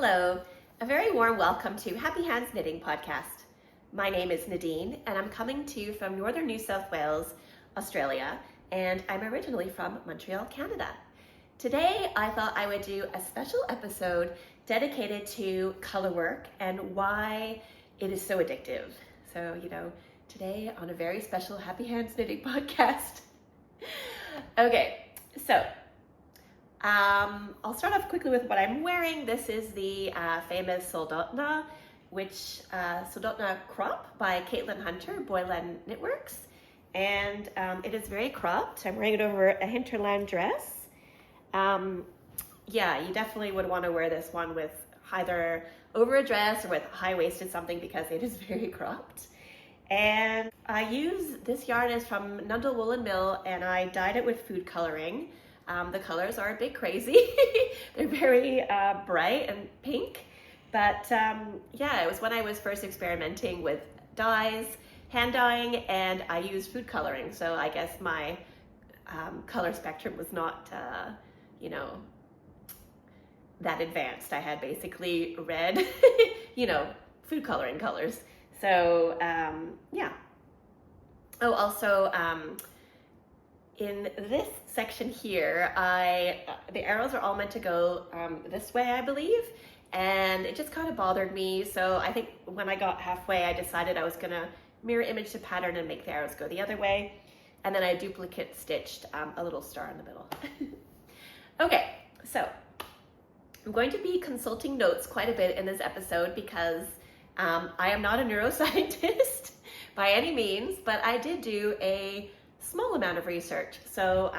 Hello, a very warm welcome to Happy Hands Knitting Podcast. My name is Nadine and I'm coming to you from northern New South Wales, Australia, and I'm originally from Montreal, Canada. Today I thought I would do a special episode dedicated to color work and why it is so addictive. So, today on a very special Happy Hands Knitting Podcast. Okay, so I'll start off quickly with what I'm wearing. This is the famous SOLDOTNA, SOLDOTNA crop by Caitlin Hunter, Boyland Knitworks. And it is very cropped. I'm wearing it over a hinterland dress. Yeah, you definitely would want to wear this one with either over a dress or with high-waisted something because it is very cropped. And I use this yarn is from Nundle Woollen Mills and I dyed it with food coloring. The colors are a bit crazy. They're very bright and pink, but yeah, it was when I was first experimenting with dyes, hand dyeing, and I used food coloring. So I guess my color spectrum was not, that advanced. I had basically red, food coloring colors. So yeah. Oh, also, in this section here, the arrows are all meant to go this way, I believe, and it just kind of bothered me. So I think when I got halfway, I decided I was gonna mirror image the pattern and make the arrows go the other way. And then I duplicate stitched a little star in the middle. Okay, so I'm going to be consulting notes quite a bit in this episode because I am not a neuroscientist by any means, but I did do a small amount of research. So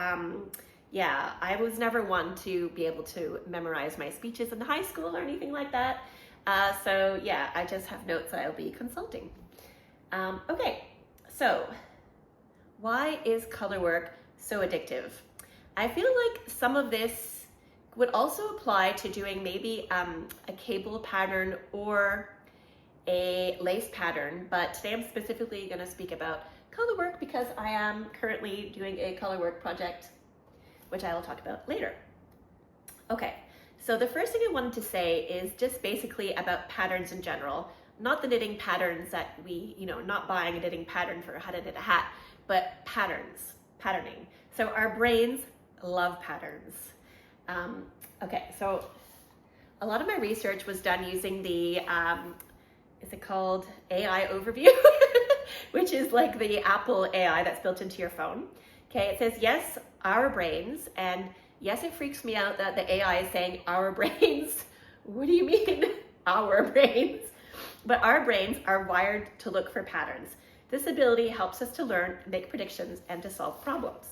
yeah, I was never one to be able to memorize my speeches in high school or anything like that. So yeah, I just have notes that I'll be consulting. Okay, so why is color work so addictive? I feel like some of this would also apply to doing maybe a cable pattern or a lace pattern, but today I'm specifically going to speak about color work because I am currently doing a color work project, which I will talk about later. Okay, so the first thing I wanted to say is just basically about patterns in general, not the knitting patterns that we, not buying a knitting pattern for how to knit a hat, but patterning. So our brains love patterns. Okay, so a lot of my research was done using the, is it called AI Overview? Which is like the Apple AI that's built into your phone. Okay, it says, yes, our brains, and yes, it freaks me out that the AI is saying our brains. What do you mean, our brains? But our brains are wired to look for patterns. This ability helps us to learn, make predictions, and to solve problems.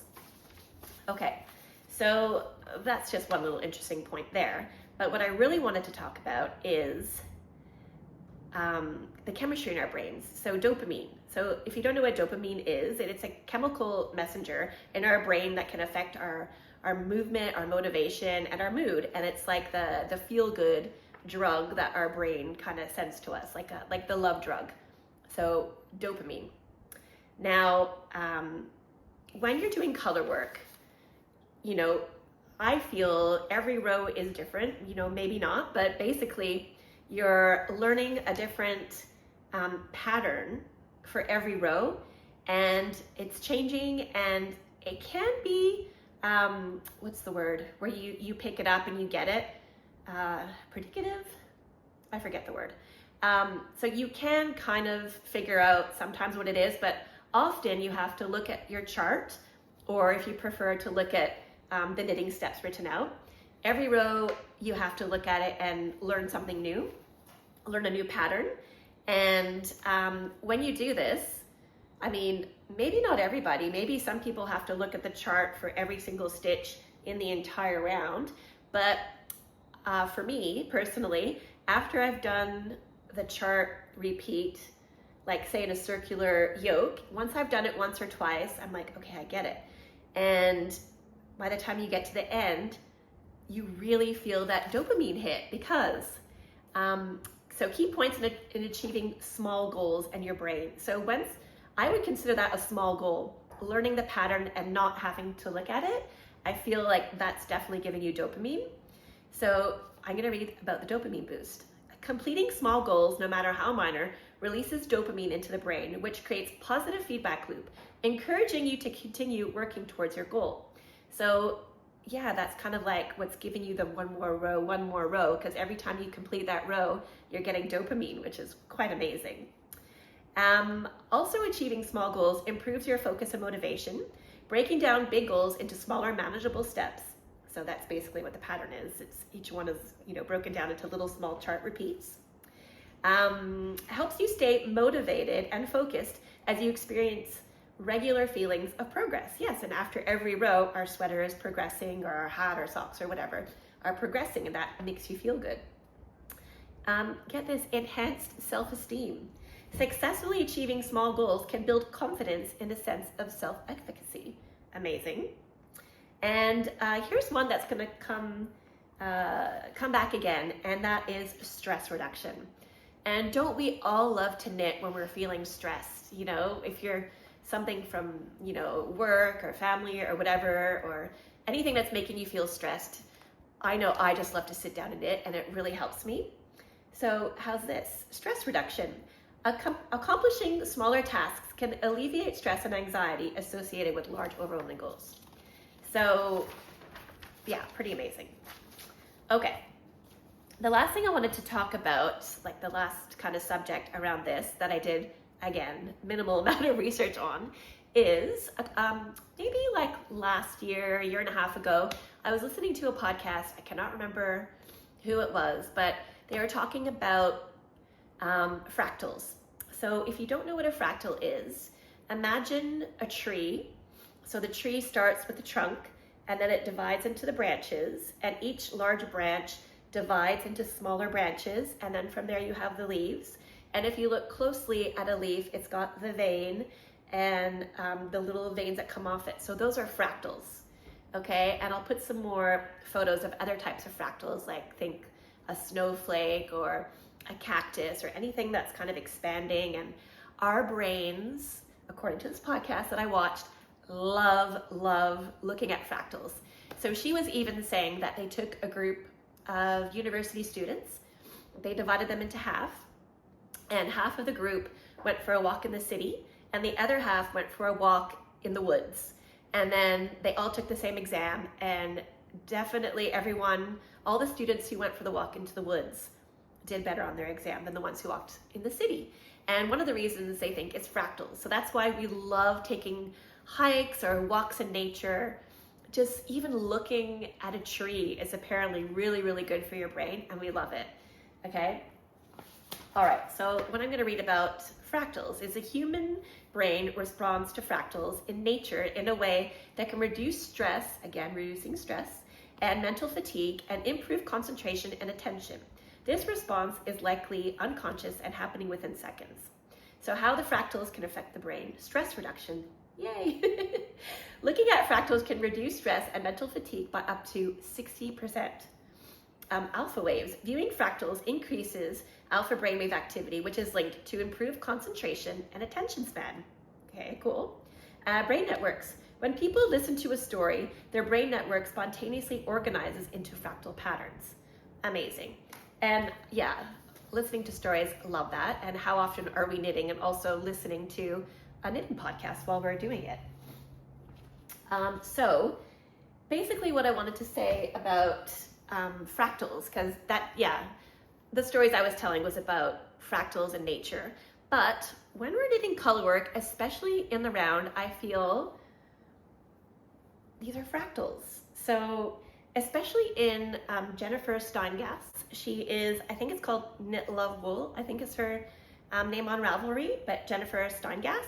Okay, so that's just one little interesting point there. But what I really wanted to talk about is the chemistry in our brains. So dopamine. So if you don't know what dopamine is, it's a chemical messenger in our brain that can affect our movement, our motivation, and our mood. And it's like the feel-good drug that our brain kind of sends to us, like the love drug. So dopamine. Now, when you're doing color work, I feel every row is different, maybe not, but basically you're learning a different pattern for every row, and it's changing, and it can be, what's the word, where you pick it up and you get it, predicative? I forget the word. So you can kind of figure out sometimes what it is, but often you have to look at your chart, or if you prefer to look at the knitting steps written out. Every row you have to look at it and learn something new, learn a new pattern. And when you do this, maybe not everybody, maybe some people have to look at the chart for every single stitch in the entire round. But for me personally, after I've done the chart repeat, like say in a circular yoke, once I've done it once or twice, I'm like, okay, I get it. And by the time you get to the end, you really feel that dopamine hit because, so key points in achieving small goals in your brain. So once, I would consider that a small goal, learning the pattern and not having to look at it. I feel like that's definitely giving you dopamine. So I'm going to read about the dopamine boost. Completing small goals, no matter how minor, releases dopamine into the brain, which creates positive feedback loop, encouraging you to continue working towards your goal. So yeah, that's kind of like what's giving you the one more row, because every time you complete that row, you're getting dopamine, which is quite amazing. Also, achieving small goals improves your focus and motivation, breaking down big goals into smaller, manageable steps. So that's basically what the pattern is. It's each one is, broken down into little small chart repeats. Helps you stay motivated and focused as you experience regular feelings of progress. Yes, and after every row, our sweater is progressing, or our hat or socks or whatever are progressing, and that makes you feel good. Get this, enhanced self-esteem. Successfully achieving small goals can build confidence in a sense of self-efficacy. Amazing. And here's one that's going to come back again, and that is stress reduction. And don't we all love to knit when we're feeling stressed? If you're something from work or family or whatever, or anything that's making you feel stressed, I know I just love to sit down and knit, and it really helps me. So how's this? Stress reduction. Accomplishing smaller tasks can alleviate stress and anxiety associated with large, overwhelming goals. So yeah, pretty amazing. Okay, the last thing I wanted to talk about, like the last kind of subject around this that I did, again, minimal amount of research on, is maybe like last year, a year and a half ago, I was listening to a podcast. I cannot remember who it was, but they were talking about fractals. So if you don't know what a fractal is, imagine a tree. So the tree starts with the trunk, and then it divides into the branches, and each large branch divides into smaller branches, and then from there you have the leaves. And if you look closely at a leaf, it's got the vein and the little veins that come off it. So those are fractals, okay? And I'll put some more photos of other types of fractals, like think a snowflake or a cactus or anything that's kind of expanding. And our brains, according to this podcast that I watched, love looking at fractals. So she was even saying that they took a group of university students, they divided them into half, and half of the group went for a walk in the city, and the other half went for a walk in the woods. And then they all took the same exam, and definitely everyone, all the students who went for the walk into the woods did better on their exam than the ones who walked in the city. And one of the reasons they think is fractals. So that's why we love taking hikes or walks in nature. Just even looking at a tree is apparently really, really good for your brain, and we love it, okay? All right, so what I'm gonna read about fractals is the human brain responds to fractals in nature in a way that can reduce stress, again, reducing stress, and mental fatigue, and improve concentration and attention. This response is likely unconscious and happening within seconds. So how the fractals can affect the brain: stress reduction, yay! Looking at fractals can reduce stress and mental fatigue by up to 60%. Alpha waves. Viewing fractals increases alpha brainwave activity, which is linked to improved concentration and attention span. Okay, cool. Brain networks. When people listen to a story, their brain network spontaneously organizes into fractal patterns. Amazing. And yeah, listening to stories, love that. And how often are we knitting and also listening to a knitting podcast while we're doing it? So basically what I wanted to say about fractals, because the stories I was telling was about fractals in nature. But when we're knitting colorwork, especially in the round, I feel these are fractals. So especially in Jennifer Steingass, she is, I think it's called Knit Love Wool, I think is her name on Ravelry, but Jennifer Steingass.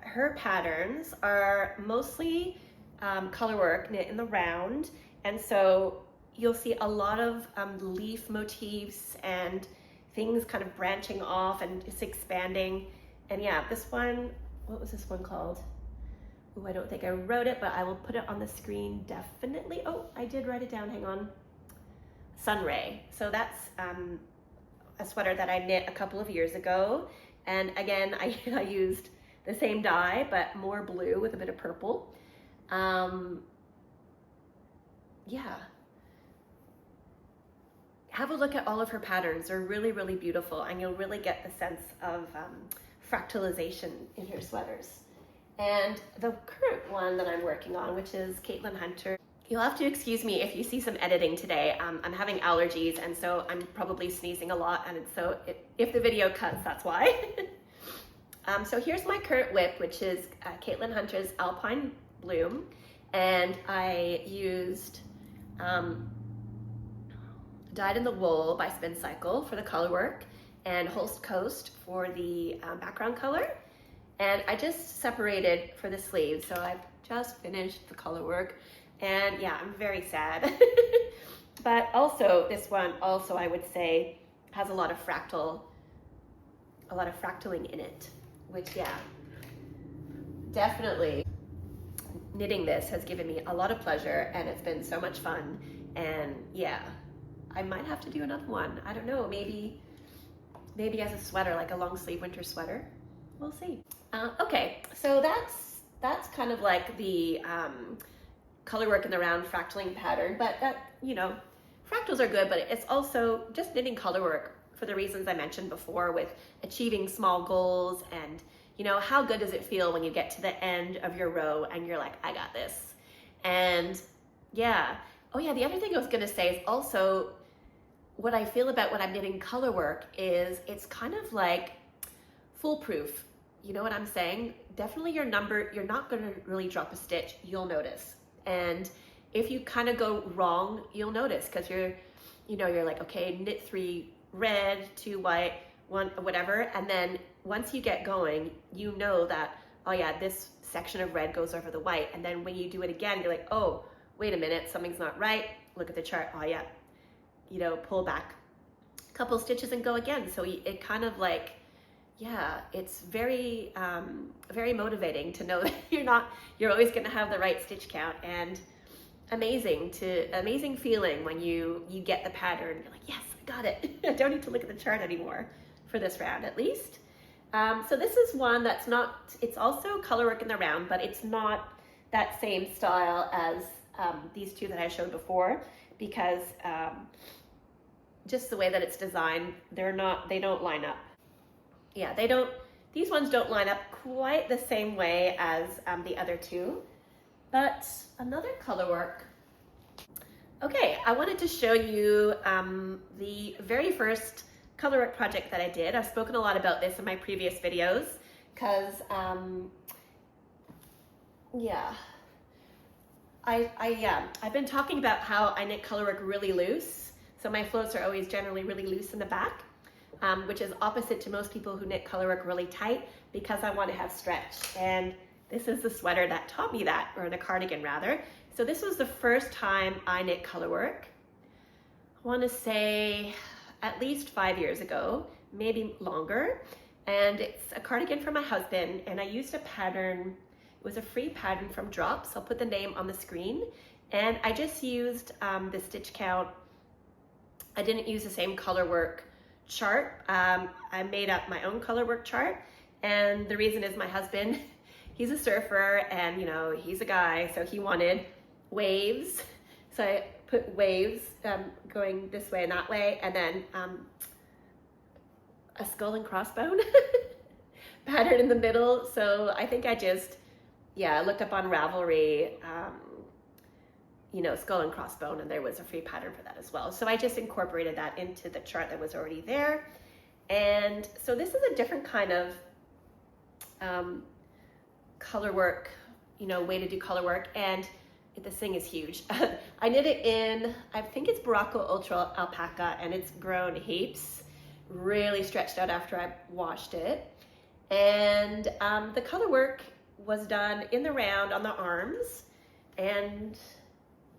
Her patterns are mostly colorwork knit in the round, and so you'll see a lot of leaf motifs and things kind of branching off and just expanding. And yeah, this one, what was this one called? Oh, I don't think I wrote it, but I will put it on the screen definitely. Oh, I did write it down, hang on. Sonrae. So that's a sweater that I knit a couple of years ago. And again, I used the same dye, but more blue with a bit of purple. Yeah, have a look at all of her patterns. They're really, really beautiful, and you'll really get the sense of fractalization in her sweaters. And the current one that I'm working on, which is Caitlin Hunter, you'll have to excuse me if you see some editing today. I'm having allergies, and so I'm probably sneezing a lot, and so if the video cuts, that's why. So here's my current whip, which is Caitlin Hunter's Alpine Bloom, and I used Dyed in the Wool by Spincycle for the colorwork, and Holst Coast for the background color. And I just separated for the sleeves, so I've just finished the colorwork, and yeah, I'm very sad. But also, this one also, I would say, has a lot of fractaling in it, which, yeah, definitely knitting this has given me a lot of pleasure, and it's been so much fun. And yeah, I might have to do another one. I don't know, maybe as a sweater, like a long sleeve winter sweater. We'll see. Okay, so that's kind of like the colorwork in the round fractaling pattern, but that, you know, fractals are good, but it's also just knitting colorwork for the reasons I mentioned before, with achieving small goals, and, you know, how good does it feel when you get to the end of your row and you're like, I got this. And yeah, oh yeah, the other thing I was gonna say is also what I feel about when I'm knitting colorwork is it's kind of like foolproof. You know what I'm saying? Definitely you're not gonna really drop a stitch, you'll notice. And if you kind of go wrong, you'll notice, because you're like, okay, knit 3 red, 2 white, 1 whatever, and then once you get going, you know that, oh yeah, this section of red goes over the white, and then when you do it again, you're like, oh, wait a minute, something's not right, look at the chart, oh yeah, you know, pull back a couple stitches and go again. So it kind of like, yeah, it's very, very motivating to know that you're always gonna have the right stitch count, and amazing feeling when you get the pattern. You're like, yes, I got it. I don't need to look at the chart anymore for this round, at least. So this is one that's not, it's also colorwork in the round, but it's not that same style as these two that I showed before, because just the way that it's designed, they don't line up. Yeah, these ones don't line up quite the same way as the other two, but another colorwork. Okay, I wanted to show you the very first colorwork project that I did. I've spoken a lot about this in my previous videos, because yeah, I've been talking about how I knit colorwork really loose. So my floats are always generally really loose in the back, which is opposite to most people who knit colorwork really tight, because I want to have stretch. And this is the sweater that taught me that, or the cardigan rather. So this was the first time I knit colorwork. I want to say at least 5 years ago, maybe longer. And it's a cardigan for my husband, and I used a pattern. It was a free pattern from Drops. I'll put the name on the screen. And I just used the stitch count. I didn't use the same colorwork chart. I made up my own colorwork chart. And the reason is my husband, he's a surfer, and you know, he's a guy, so he wanted waves. So I put waves going this way and that way, and then a skull and crossbone pattern in the middle. So I think I just, yeah, looked up on Ravelry, you know, skull and crossbone, and there was a free pattern for that as well. So I just incorporated that into the chart that was already there. And so this is a different kind of colorwork, you know, way to do colorwork. And this thing is huge. I knit it in, I think it's Berroco Ultra Alpaca, and it's grown heaps, really stretched out after I washed it. And the colorwork was done in the round on the arms, and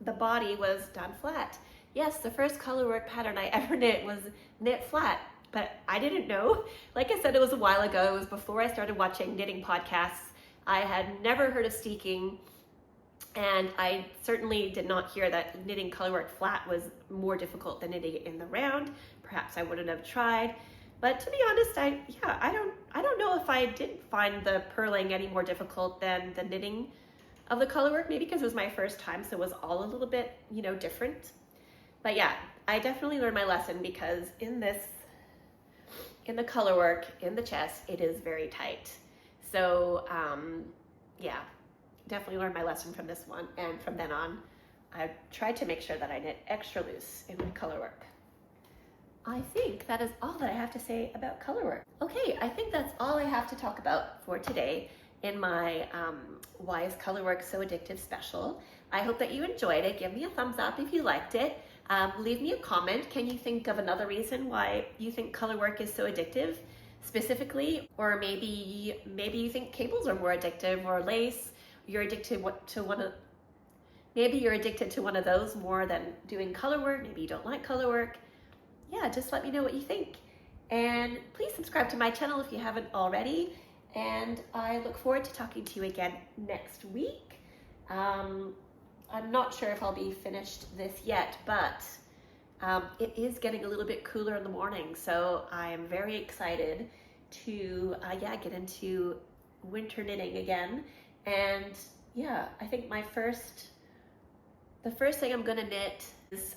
the body was done flat. Yes, the first colorwork pattern I ever knit was knit flat, but I didn't know. Like I said, it was a while ago. It was before I started watching knitting podcasts. I had never heard of steeking, and I certainly did not hear that knitting colorwork flat was more difficult than knitting it in the round. Perhaps I wouldn't have tried. But to be honest, I don't know if I did find the purling any more difficult than the knitting of the colorwork, maybe because it was my first time, so it was all a little bit, you know, different. But yeah, I definitely learned my lesson because in the Colourwork, in the chest, it is very tight. So yeah, definitely learned my lesson from this one. And from then on, I tried to make sure that I knit extra loose in my Colourwork. I think that is all that I have to say about Colourwork. Okay, I think that's all I have to talk about for today in my Why is Colourwork So Addictive special. I hope that you enjoyed it. Give me a thumbs up if you liked it. Leave me a comment. Can you think of another reason why you think Colourwork is so addictive specifically? Or maybe you think cables are more addictive, or lace. You're addicted to maybe you're addicted to one of those more than doing Colourwork. Maybe you don't like Colourwork. Yeah, just let me know what you think. And please subscribe to my channel if you haven't already. And I look forward to talking to you again next week. I'm not sure if I'll be finished this yet, but it is getting a little bit cooler in the morning. So I am very excited to get into winter knitting again. And yeah, I think the first thing I'm gonna knit is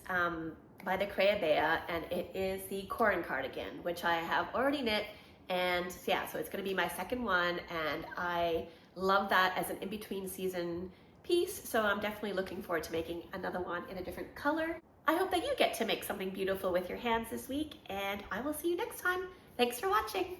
by the CreaBea, and it is the Corran cardigan, which I have already knit. And yeah, so it's gonna be my second one, and I love that as an in-between season piece. So I'm definitely looking forward to making another one in a different color. I hope that you get to make something beautiful with your hands this week, and I will see you next time. Thanks for watching.